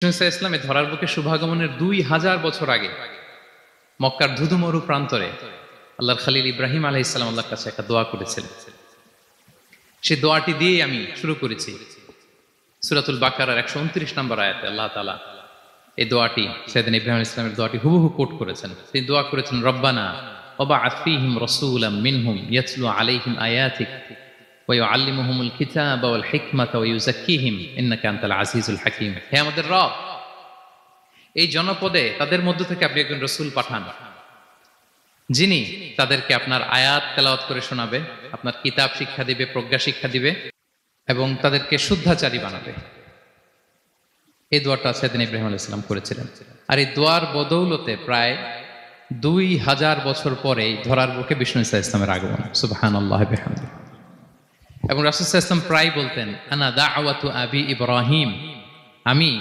ইসলামে ধরার বুকে শুভাগমনের 2000 বছর আগে মক্কার ধুধুমরু প্রান্তরে আল্লাহর খলিল ইব্রাহিম আলাইহিস সালাম আল্লাহর কাছে একটা দোয়া করেছিলেন। সেই দোয়াটি দিয়েই আমি শুরু করেছি। সূরাতুল বাকারার 129 নম্বর আয়াতে আল্লাহ তাআলা এই দোয়াটি, সাইয়েদনা ইব্রাহিম আলাইহিস সালামের দোয়াটি হুবহু কোট করেছেন। তিনি দোয়া করেছেন, রব্বানা ওয়াবআথ ফীহিম রাসূলাম মিনহুম ইয়াতলু আলাইহিম আয়াতিক ওয়া ইউআল্লিমুহুমুল কিতাবা ওয়াল হিকমাতা ওয়া ইউযাক্কিহিম ইন্নাকা আনতাল আজিজুল হাকীম। হে আমাদের রব, এই জনপদে তাদের মধ্য থেকে আপনি একজন রাসূল পাঠান, যিনি তাদেরকে আপনার আয়াত তেলাওয়াত করে শোনাবে, আপনার কিতাব শিক্ষা দিবে, প্রজ্ঞা শিক্ষা দিবে এবং তাদেরকে শুদ্ধাচারী বানাবে। এই দোয়াটা সাইয়েদনা ইব্রাহিম আলাইহিস সালাম করেছিলেন। আর এই দোয়ার বদৌলতে প্রায় 2000 বছর পরে ধরার বুকে বিষ্ণু ঈসা ইসলামের আগমন। সুবহানাল্লাহি ওয়া বিহামদিহি। এবং রাসূল সাল্লাল্লাহু আলাইহি ওয়াসাল্লাম প্রায় বলতেন, আনা দাওয়াতু আবি ইব্রাহিম, আমি